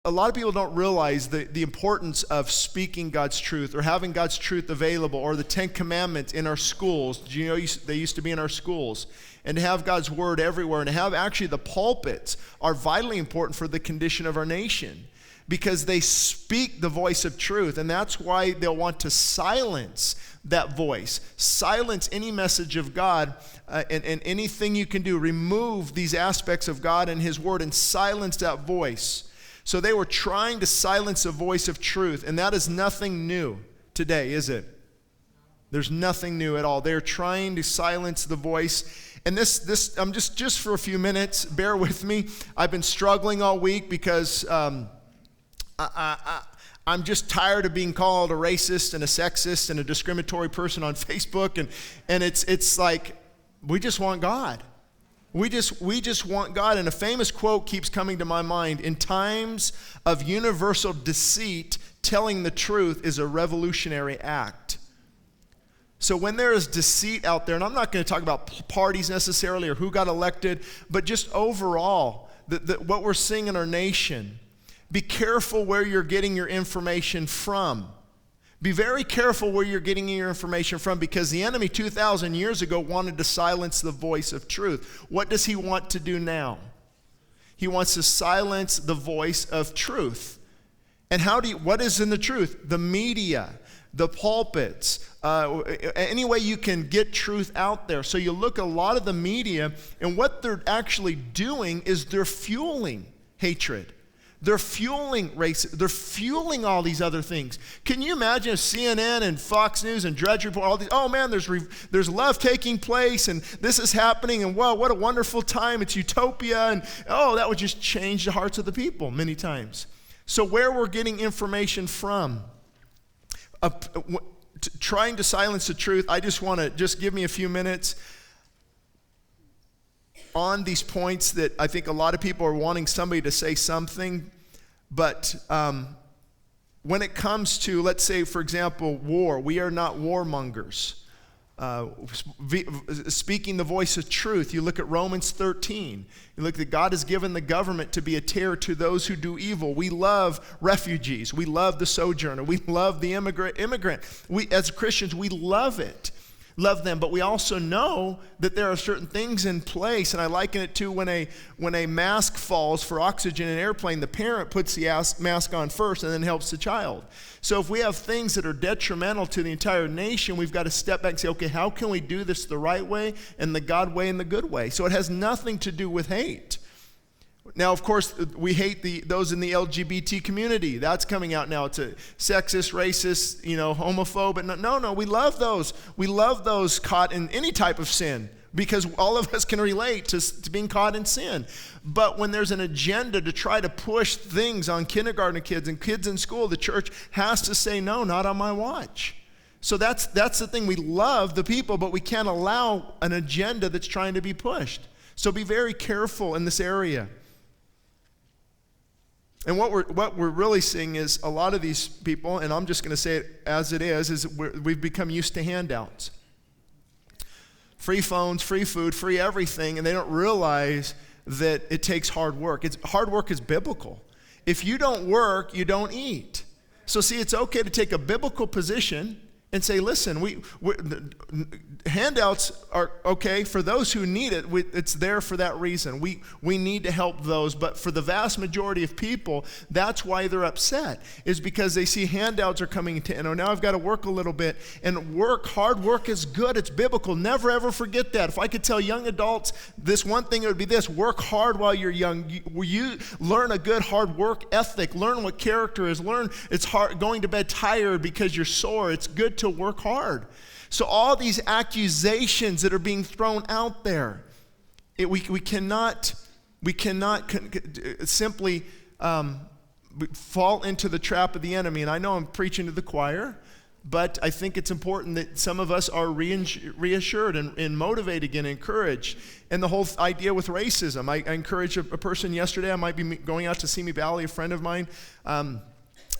A lot of people don't realize the importance of speaking God's truth or having God's truth available, or the 10 Commandments in our schools. Do you know they used to be in our schools? And to have God's word everywhere, and to have actually the pulpits are vitally important for the condition of our nation, because they speak the voice of truth, and that's why they'll want to silence that voice, silence any message of God, and anything you can do, remove these aspects of God and His word and silence that voice. So they were trying to silence the voice of truth, and that is nothing new today, is it? There's nothing new at all. They're trying to silence the voice. And this I'm just for a few minutes, bear with me. I've been struggling all week because I'm just tired of being called a racist and a sexist and a discriminatory person on Facebook, and it's like we just want God. We just want God. And a famous quote keeps coming to my mind: in times of universal deceit, telling the truth is a revolutionary act. So when there is deceit out there, and I'm not going to talk about parties necessarily or who got elected, but just overall, what we're seeing in our nation, be careful where you're getting your information from. Be very careful where you're getting your information from, because the enemy 2,000 years ago wanted to silence the voice of truth. What does he want to do now? He wants to silence the voice of truth. And what is in the truth? The media, the pulpits, any way you can get truth out there. So you look at a lot of the media, and what they're actually doing is they're fueling hatred. They're fueling racism. They're fueling all these other things. Can you imagine if CNN and Fox News and Drudge Report, all these, oh man, there's love taking place, and this is happening, and wow, what a wonderful time, it's utopia, and oh, that would just change the hearts of the people many times. So where we're getting information from, trying to silence the truth, I just want to give me a few minutes on these points that I think a lot of people are wanting somebody to say something, but when it comes to, let's say, for example, war, we are not warmongers. Speaking the voice of truth, you look at Romans 13. You look that God has given the government to be a terror to those who do evil. We love refugees. We love the sojourner. We love the immigrant. We, as Christians, we love it. Love them, but we also know that there are certain things in place, and I liken it to when a mask falls for oxygen in an airplane, the parent puts the mask on first and then helps the child. So if we have things that are detrimental to the entire nation, we've got to step back and say, okay, how can we do this the right way and the God way and the good way? So it has nothing to do with hate. Now, of course, we hate those in the LGBT community. That's coming out now. It's a sexist, racist, homophobe. But no, we love those. We love those caught in any type of sin, because all of us can relate to being caught in sin. But when there's an agenda to try to push things on kindergarten kids and kids in school, the church has to say, no, not on my watch. So that's the thing. We love the people, but we can't allow an agenda that's trying to be pushed. So be very careful in this area. And what we're really seeing is a lot of these people, and I'm just going to say it as it is we've become used to handouts. Free phones, free food, free everything, and they don't realize that it takes hard work. Hard work is biblical. If you don't work, you don't eat. So see, it's okay to take a biblical position and say, listen, handouts are okay for those who need it. It's there for that reason. We need to help those. But for the vast majority of people, that's why they're upset, is because they see handouts are coming to, now I've got to work a little bit. And hard work is good. It's biblical. Never, ever forget that. If I could tell young adults this one thing, it would be this: work hard while you're young. You learn a good hard work ethic. Learn what character is. Learn it's hard going to bed tired because you're sore. It's good to work hard. So all these accusations that are being thrown out there, we cannot simply fall into the trap of the enemy. And I know I'm preaching to the choir, but I think it's important that some of us are reassured and motivated and encouraged. And the whole idea with racism, I encouraged a person yesterday. I might be going out to Simi Valley, a friend of mine,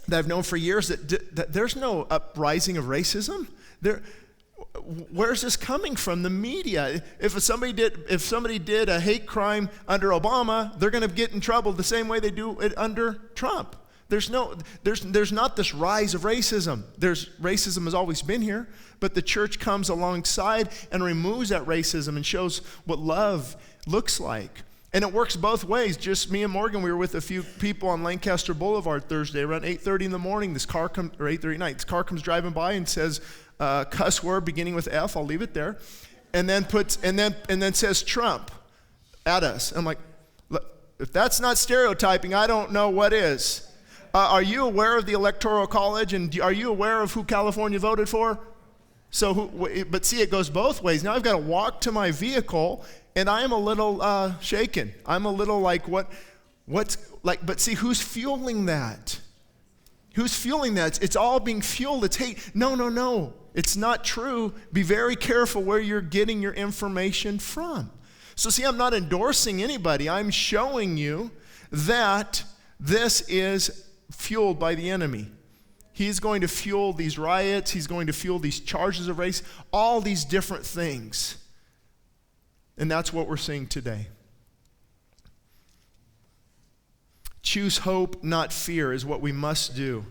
that I've known for years, that there's no uprising of racism. where's this coming from? The media. If somebody did a hate crime under Obama, they're going to get in trouble the same way they do it under Trump. There's not this rise of racism. Racism has always been here, but the church comes alongside and removes that racism and shows what love looks like. And it works both ways. Just me and Morgan, we were with a few people on Lancaster Boulevard Thursday around 8:30 in the morning. Or 8:30 at night. This car comes driving by and says cuss word beginning with F. I'll leave it there, and then says Trump at us. I'm like, if that's not stereotyping, I don't know what is. Are you aware of the Electoral College, and are you aware of who California voted for? But see, it goes both ways. Now I've got to walk to my vehicle, and I am a little shaken. I'm a little like, but see, who's fueling that? Who's fueling that? It's all being fueled. It's hate. No. It's not true. Be very careful where you're getting your information from. So see, I'm not endorsing anybody. I'm showing you that this is fueled by the enemy. He's going to fuel these riots. He's going to fuel these charges of race, all these different things. And that's what we're seeing today. Choose hope, not fear, is what we must do.